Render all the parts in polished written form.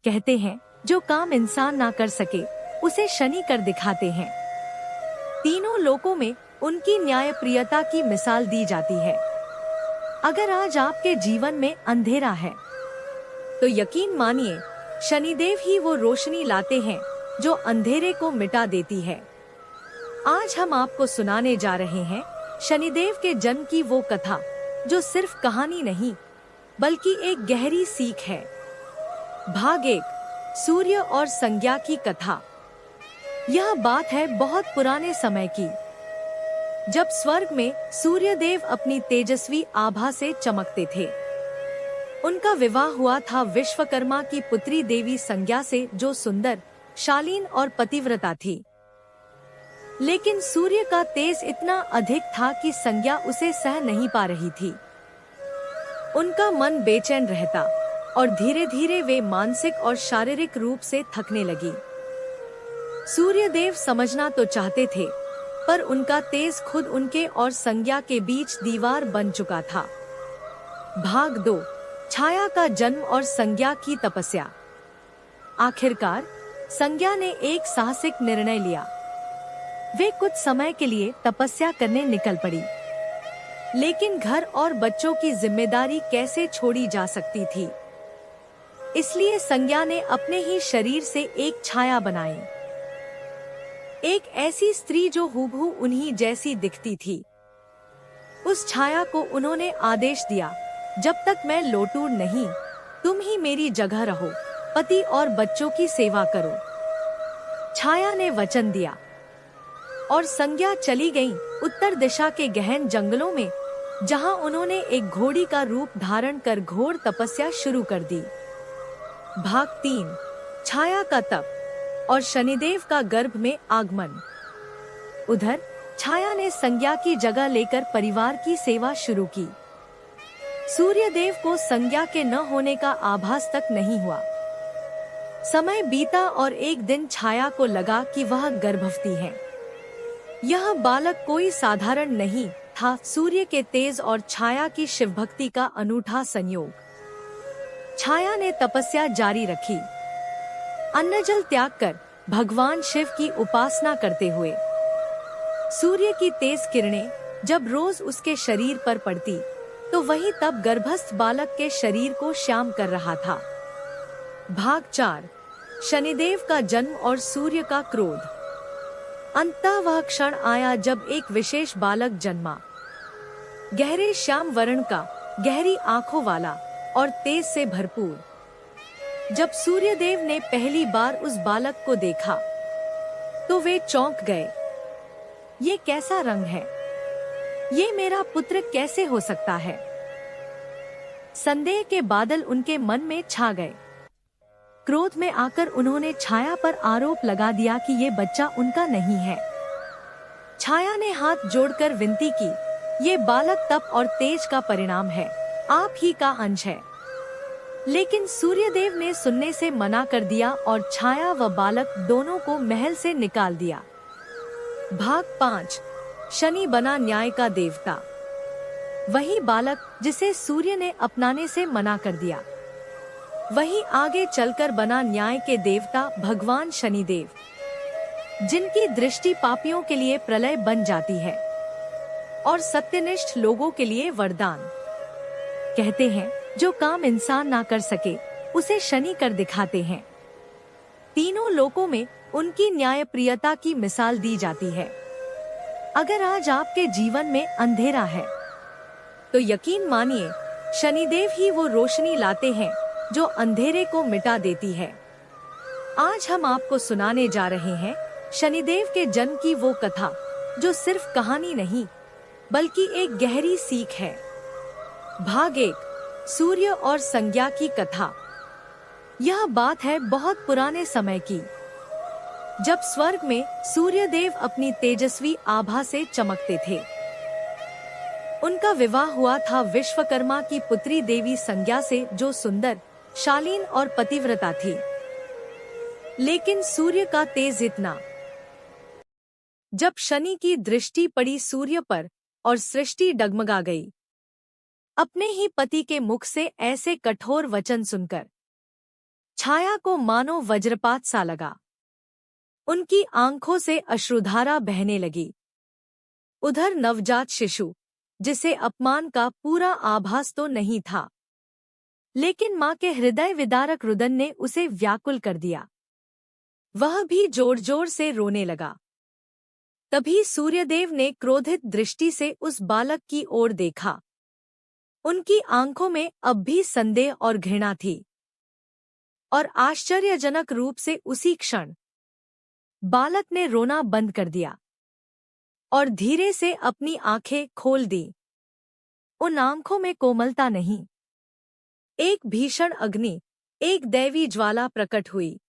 कहते हैं जो काम इंसान ना कर सके उसे शनि कर दिखाते हैं। तीनों लोकों में उनकी न्यायप्रियता की मिसाल दी जाती है। अगर आज आपके जीवन में अंधेरा है तो यकीन मानिए शनिदेव ही वो रोशनी लाते हैं जो अंधेरे को मिटा देती है। आज हम आपको सुनाने जा रहे हैं शनिदेव के जन्म की वो कथा जो सिर्फ कहानी नहीं बल्कि एक गहरी सीख है। भाग 1, सूर्य और संज्ञा की कथा। यह बात है बहुत पुराने समय की, जब स्वर्ग में सूर्य देव अपनी तेजस्वी आभा से चमकते थे। उनका विवाह हुआ था विश्वकर्मा की पुत्री देवी संज्ञा से, जो सुंदर, शालीन और पतिव्रता थी। लेकिन सूर्य का तेज इतना अधिक था कि संज्ञा उसे सह नहीं पा रही थी। उनका मन बेचैन रहता और धीरे धीरे वे मानसिक और शारीरिक रूप से थकने लगी। सूर्यदेव समझना तो चाहते थे, पर उनका तेज खुद उनके और संज्ञा के बीच दीवार बन चुका था। भाग 2, छाया का जन्म और संज्ञा की तपस्या। आखिरकार संज्ञा ने एक साहसिक निर्णय लिया। वे कुछ समय के लिए तपस्या करने निकल पड़ी, लेकिन घर और बच्चों की जिम्मेदारी कैसे छोड़ी जा सकती थी। इसलिए संज्ञा ने अपने ही शरीर से एक छाया बनाई, एक ऐसी स्त्री जो हूबहू उन्हीं जैसी दिखती थी। उस छाया को उन्होंने आदेश दिया, जब तक मैं लौटूं नहीं, तुम ही मेरी जगह रहो, पति और बच्चों की सेवा करो। छाया ने वचन दिया और संज्ञा चली गई उत्तर दिशा के गहन जंगलों में, जहां उन्होंने एक घोड़ी का रूप धारण कर घोर तपस्या शुरू कर दी। भाग 3, छाया का तप और शनिदेव का गर्भ में आगमन। उधर छाया ने संज्ञा की जगह लेकर परिवार की सेवा शुरू की। सूर्यदेव को संज्ञा के न होने का आभास तक नहीं हुआ। समय बीता और एक दिन छाया को लगा कि वह गर्भवती है। यह बालक कोई साधारण नहीं था, सूर्य के तेज और छाया की शिवभक्ति का अनूठा संयोग। छाया ने तपस्या जारी रखी, अन्न जल त्याग कर भगवान शिव की उपासना करते हुए। सूर्य की तेज किरणें जब रोज उसके शरीर पर पड़ती, तो वही तब गर्भस्थ बालक के शरीर को श्याम कर रहा था। भाग 4, शनिदेव का जन्म और सूर्य का क्रोध। अंततः वह क्षण आया जब एक विशेष बालक जन्मा, गहरे श्याम वर्ण का, गहरी आंखों वाला और तेज से भरपूर। जब सूर्यदेव ने पहली बार उस बालक को देखा तो वे चौंक गए। ये कैसा रंग है? ये मेरा पुत्र कैसे हो सकता है? संदेह के बादल उनके मन में छा गए। क्रोध में आकर उन्होंने छाया पर आरोप लगा दिया कि ये बच्चा उनका नहीं है। छाया ने हाथ जोड़कर विनती की, ये बालक तप और तेज का परिणाम है, आप ही का अंश है। लेकिन सूर्यदेव ने सुनने से मना कर दिया और छाया व बालक दोनों को महल से निकाल दिया। भाग 5, शनि बना न्याय का देवता। वही बालक जिसे सूर्य ने अपनाने से मना कर दिया, वही आगे चलकर बना न्याय के देवता भगवान शनिदेव, जिनकी दृष्टि पापियों के लिए प्रलय बन जाती है और सत्यनिष्ठ लोगों के लिए वरदान। कहते हैं जो काम इंसान ना कर सके उसे शनि कर दिखाते हैं। तीनों लोकों में उनकी न्यायप्रियता की मिसाल दी जाती है। अगर आज आपके जीवन में अंधेरा है तो यकीन मानिए शनिदेव ही वो रोशनी लाते हैं जो अंधेरे को मिटा देती है। आज हम आपको सुनाने जा रहे हैं शनिदेव के जन्म की वो कथा जो सिर्फ कहानी नहीं बल्कि एक गहरी सीख है। भाग 1, सूर्य और संज्ञा की कथा। यह बात है बहुत पुराने समय की, जब स्वर्ग में सूर्यदेव अपनी तेजस्वी आभा से चमकते थे। उनका विवाह हुआ था विश्वकर्मा की पुत्री देवी संज्ञा से, जो सुंदर, शालीन और पतिव्रता थी। लेकिन सूर्य का तेज इतना, जब शनि की दृष्टि पड़ी सूर्य पर और सृष्टि डगमगा गई। अपने ही पति के मुख से ऐसे कठोर वचन सुनकर छाया को मानो वज्रपात सा लगा। उनकी आंखों से अश्रुधारा बहने लगी। उधर नवजात शिशु, जिसे अपमान का पूरा आभास तो नहीं था, लेकिन मां के हृदय विदारक रुदन ने उसे व्याकुल कर दिया। वह भी जोर जोर से रोने लगा। तभी सूर्यदेव ने क्रोधित दृष्टि से उस बालक की ओर देखा। उनकी आंखों में अब भी संदेह और घृणा थी, और आश्चर्यजनक रूप से उसी क्षण बालक ने रोना बंद कर दिया और धीरे से अपनी आंखें खोल दी। उन आंखों में कोमलता नहीं, एक भीषण अग्नि, एक दैवी ज्वाला प्रकट हुई।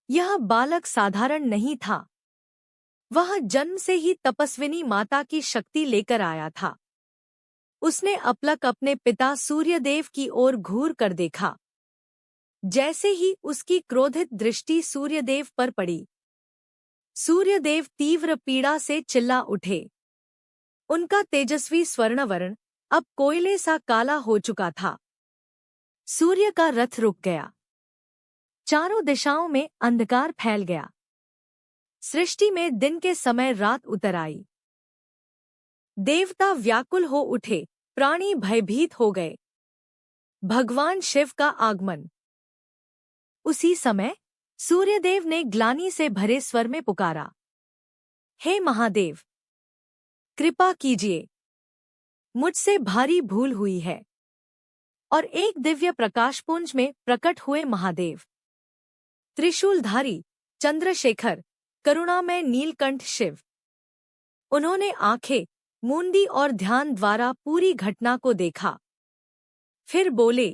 यह बालक साधारण नहीं था, वह जन्म से ही तपस्विनी माता की शक्ति लेकर आया था। उसने अपलक अपने पिता सूर्यदेव की ओर घूर कर देखा। जैसे ही उसकी क्रोधित दृष्टि सूर्यदेव पर पड़ी, सूर्यदेव तीव्र पीड़ा से चिल्ला उठे। उनका तेजस्वी स्वर्णवर्ण अब कोयले सा काला हो चुका था। सूर्य का रथ रुक गया। चारों दिशाओं में अंधकार फैल गया। सृष्टि में दिन के समय रात उतर आई। देवता व्याकुल हो उठे, प्राणी भयभीत हो गए। भगवान शिव का आगमन। उसी समय सूर्यदेव ने ग्लानि से भरे स्वर में पुकारा, हे महादेव, कृपा कीजिए, मुझसे भारी भूल हुई है। और एक दिव्य प्रकाशपुंज में प्रकट हुए महादेव, त्रिशूलधारी चंद्रशेखर, करुणामय नीलकंठ शिव। उन्होंने आंखें मूंदी और ध्यान द्वारा पूरी घटना को देखा। फिर बोले,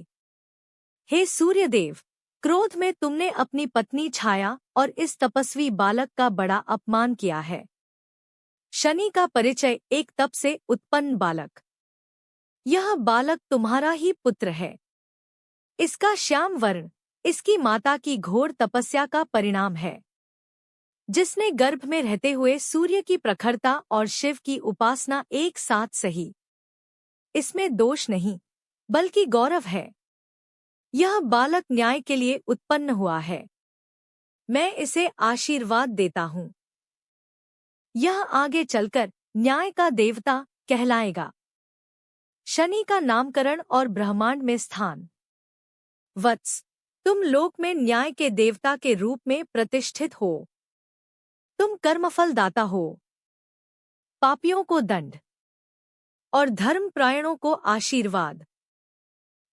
हे सूर्यदेव, क्रोध में तुमने अपनी पत्नी छाया और इस तपस्वी बालक का बड़ा अपमान किया है। शनि का परिचय एक तप से उत्पन्न बालक। यह बालक तुम्हारा ही पुत्र है। इसका श्याम वर्ण इसकी माता की घोर तपस्या का परिणाम है, जिसने गर्भ में रहते हुए सूर्य की प्रखरता और शिव की उपासना एक साथ सही। इसमें दोष नहीं, बल्कि गौरव है। यह बालक न्याय के लिए उत्पन्न हुआ है। मैं इसे आशीर्वाद देता हूँ। यह आगे चलकर न्याय का देवता कहलाएगा। शनि का नामकरण और ब्रह्मांड में स्थान। वत्स, तुम लोक में न्याय के देवता के रूप में प्रतिष्ठित हो। तुम कर्मफल दाता हो। पापियों को दंड और धर्मप्रायणों को आशीर्वाद।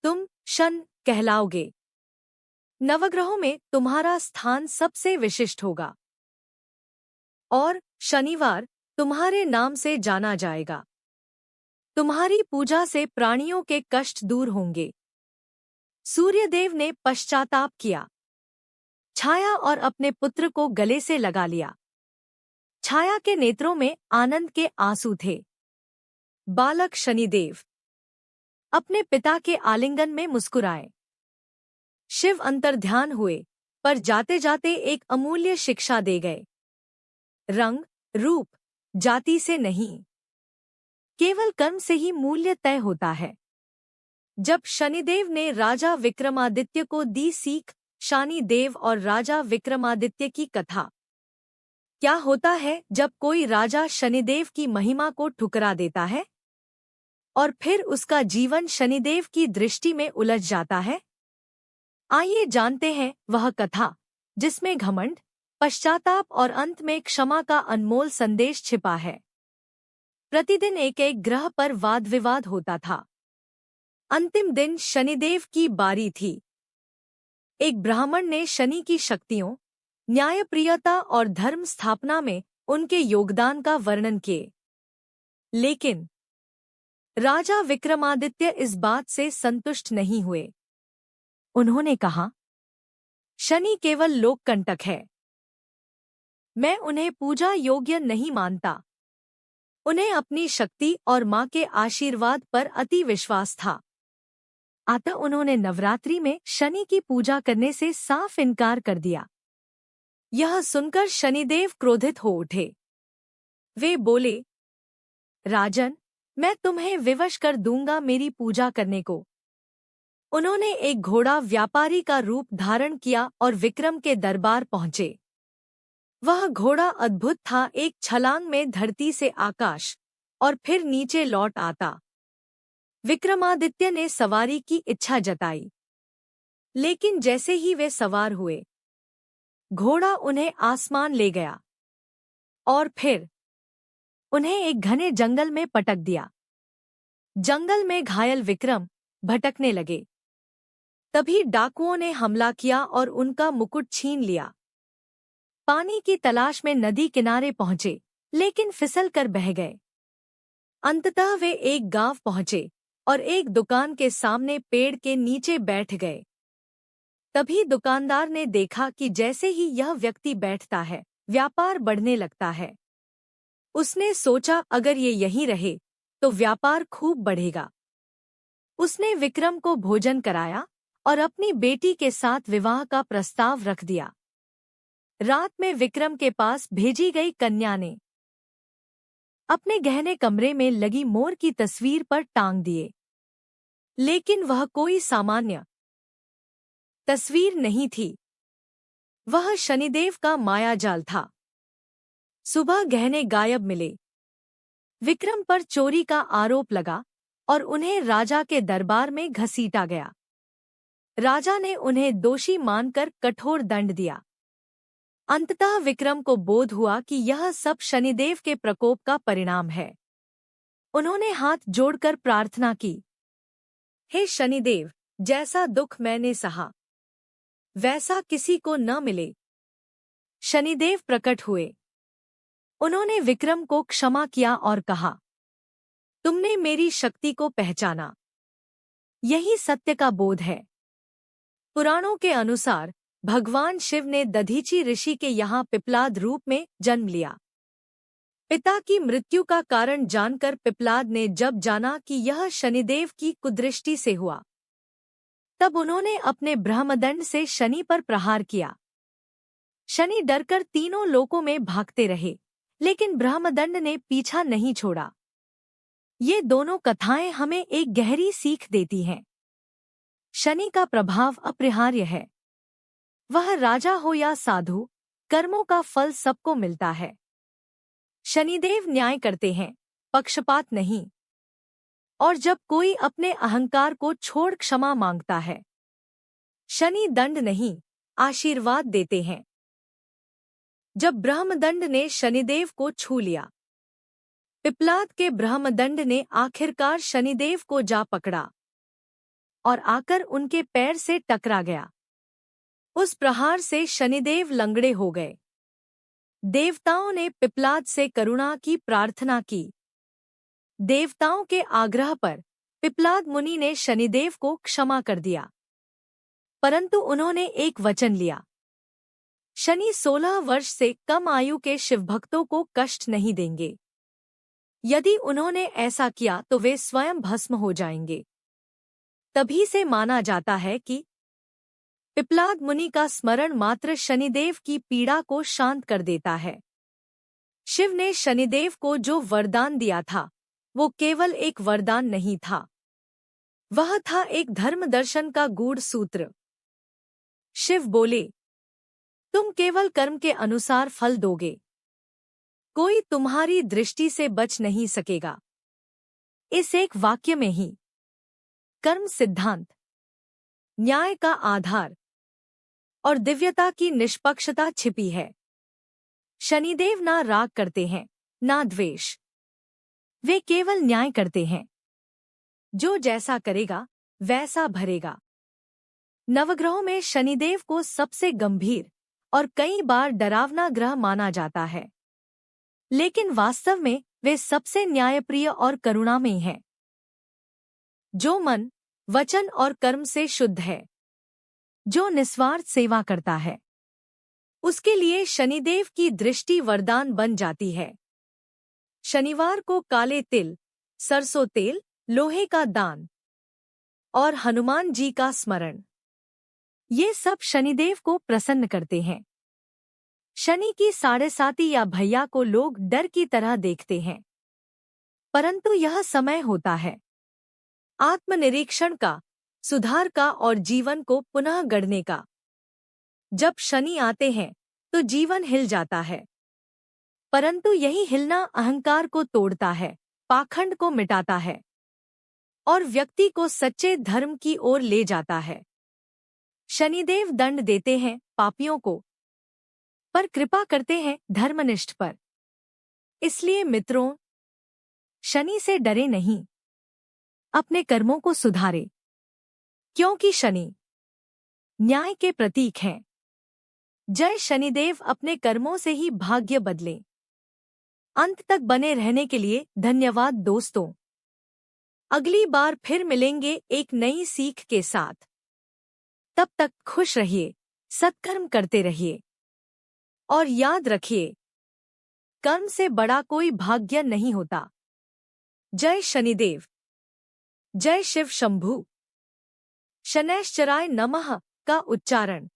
तुम शन कहलाओगे। नवग्रहों में तुम्हारा स्थान सबसे विशिष्ट होगा और शनिवार तुम्हारे नाम से जाना जाएगा। तुम्हारी पूजा से प्राणियों के कष्ट दूर होंगे। सूर्यदेव ने पश्चाताप किया। छाया और अपने पुत्र को गले से लगा लिया। छाया के नेत्रों में आनंद के आंसू थे। बालक शनिदेव अपने पिता के आलिंगन में मुस्कुराए। शिव अंतर्ध्यान हुए, पर जाते जाते एक अमूल्य शिक्षा दे गए। रंग, रूप, जाति से नहीं, केवल कर्म से ही मूल्य तय होता है। जब शनिदेव ने राजा विक्रमादित्य को दी सीख, शनिदेव और राजा विक्रमादित्य की कथा। क्या होता है जब कोई राजा शनिदेव की महिमा को ठुकरा देता है और फिर उसका जीवन शनिदेव की दृष्टि में उलझ जाता है? आइए जानते हैं वह कथा, जिसमें घमंड, पश्चाताप और अंत में क्षमा का अनमोल संदेश छिपा है। प्रतिदिन एक एक ग्रह पर वाद विवाद होता था। अंतिम दिन शनिदेव की बारी थी। एक ब्राह्मण ने शनि की शक्तियों, न्यायप्रियता और धर्म स्थापना में उनके योगदान का वर्णन किए। लेकिन राजा विक्रमादित्य इस बात से संतुष्ट नहीं हुए। उन्होंने कहा, शनि केवल लोककंटक है। मैं उन्हें पूजा योग्य नहीं मानता। उन्हें अपनी शक्ति और मां के आशीर्वाद पर अति विश्वास था। अतः उन्होंने नवरात्रि में शनि की पूजा करने से साफ इनकार कर दिया। यह सुनकर शनिदेव क्रोधित हो उठे। वे बोले, राजन, मैं तुम्हें विवश कर दूंगा मेरी पूजा करने को। उन्होंने एक घोड़ा व्यापारी का रूप धारण किया और विक्रम के दरबार पहुंचे। वह घोड़ा अद्भुत था, एक छलांग में धरती से आकाश और फिर नीचे लौट आता। विक्रमादित्य ने सवारी की इच्छा जताई, लेकिन जैसे ही वे सवार हुए, घोड़ा उन्हें आसमान ले गया और फिर उन्हें एक घने जंगल में पटक दिया। जंगल में घायल विक्रम भटकने लगे। तभी डाकुओं ने हमला किया और उनका मुकुट छीन लिया। पानी की तलाश में नदी किनारे पहुंचे, लेकिन फिसल कर बह गए। अंततः वे एक गांव पहुंचे और एक दुकान के सामने पेड़ के नीचे बैठ गए। तभी दुकानदार ने देखा कि जैसे ही यह व्यक्ति बैठता है, व्यापार बढ़ने लगता है। उसने सोचा अगर ये यहीं रहे तो व्यापार खूब बढ़ेगा। उसने विक्रम को भोजन कराया और अपनी बेटी के साथ विवाह का प्रस्ताव रख दिया। रात में विक्रम के पास भेजी गई कन्या ने अपने गहने कमरे में लगी मोर की तस्वीर पर टांग दिए, लेकिन वह कोई सामान्य तस्वीर नहीं थी। वह शनिदेव का मायाजाल था। सुबह गहने गायब मिले। विक्रम पर चोरी का आरोप लगा और उन्हें राजा के दरबार में घसीटा गया। राजा ने उन्हें दोषी मानकर कठोर दंड दिया। अंततः विक्रम को बोध हुआ कि यह सब शनिदेव के प्रकोप का परिणाम है। उन्होंने हाथ जोड़कर प्रार्थना की, हे शनिदेव, जैसा दुख मैंने सहा वैसा किसी को न मिले। शनिदेव प्रकट हुए। उन्होंने विक्रम को क्षमा किया और कहा, तुमने मेरी शक्ति को पहचाना। यही सत्य का बोध है। पुराणों के अनुसार भगवान शिव ने दधीची ऋषि के यहाँ पिप्लाद रूप में जन्म लिया। पिता की मृत्यु का कारण जानकर पिप्लाद ने जब जाना कि यह शनिदेव की कुदृष्टि से हुआ, तब उन्होंने अपने ब्रह्मदंड से शनि पर प्रहार किया। शनि डरकर तीनों लोकों में भागते रहे, लेकिन ब्रह्मदंड ने पीछा नहीं छोड़ा। ये दोनों कथाएं हमें एक गहरी सीख देती हैं। शनि का प्रभाव अपरिहार्य है। वह राजा हो या साधु, कर्मों का फल सबको मिलता है। शनिदेव न्याय करते हैं, पक्षपात नहीं। और जब कोई अपने अहंकार को छोड़ क्षमा मांगता है, शनि दंड नहीं, आशीर्वाद देते हैं। जब ब्रह्मदंड ने शनिदेव को छू लिया, पिप्लाद के ब्रह्मदंड ने आखिरकार शनिदेव को जा पकड़ा और आकर उनके पैर से टकरा गया। उस प्रहार से शनिदेव लंगड़े हो गए। देवताओं ने पिप्लाद से करुणा की प्रार्थना की। देवताओं के आग्रह पर पिप्लाद मुनि ने शनिदेव को क्षमा कर दिया, परंतु उन्होंने एक वचन लिया, शनि 16 वर्ष से कम आयु के शिवभक्तों को कष्ट नहीं देंगे। यदि उन्होंने ऐसा किया तो वे स्वयं भस्म हो जाएंगे। तभी से माना जाता है कि पिप्लाद मुनि का स्मरण मात्र शनिदेव की पीड़ा को शांत कर देता है। शिव ने शनिदेव को जो वरदान दिया था, वो केवल एक वरदान नहीं था, वह था एक धर्म दर्शन का गूढ़ सूत्र। शिव बोले, तुम केवल कर्म के अनुसार फल दोगे, कोई तुम्हारी दृष्टि से बच नहीं सकेगा। इस एक वाक्य में ही कर्म सिद्धांत, न्याय का आधार और दिव्यता की निष्पक्षता छिपी है। शनिदेव ना राग करते हैं, ना द्वेष। वे केवल न्याय करते हैं। जो जैसा करेगा वैसा भरेगा। नवग्रहों में शनिदेव को सबसे गंभीर और कई बार डरावना ग्रह माना जाता है, लेकिन वास्तव में वे सबसे न्यायप्रिय और करुणामयी हैं। जो मन, वचन और कर्म से शुद्ध है, जो निस्वार्थ सेवा करता है, उसके लिए शनिदेव की दृष्टि वरदान बन जाती है। शनिवार को काले तिल, सरसों तेल, लोहे का दान और हनुमान जी का स्मरण, ये सब शनिदेव को प्रसन्न करते हैं। शनि की 7.5 या भैया को लोग डर की तरह देखते हैं, परंतु यह समय होता है आत्मनिरीक्षण का, सुधार का और जीवन को पुनः गढ़ने का। जब शनि आते हैं तो जीवन हिल जाता है, परंतु यही हिलना अहंकार को तोड़ता है, पाखंड को मिटाता है और व्यक्ति को सच्चे धर्म की ओर ले जाता है। शनिदेव दंड देते हैं पापियों को, पर कृपा करते हैं धर्मनिष्ठ पर। इसलिए मित्रों, शनि से डरे नहीं, अपने कर्मों को सुधारे, क्योंकि शनि न्याय के प्रतीक हैं। जय शनिदेव। अपने कर्मों से ही भाग्य बदलें। अंत तक बने रहने के लिए धन्यवाद दोस्तों। अगली बार फिर मिलेंगे एक नई सीख के साथ। तब तक खुश रहिए, सत्कर्म करते रहिए और याद रखिए, कर्म से बड़ा कोई भाग्य नहीं होता। जय शनिदेव। जय शिव शंभू। शनैश्चराय नमः का उच्चारण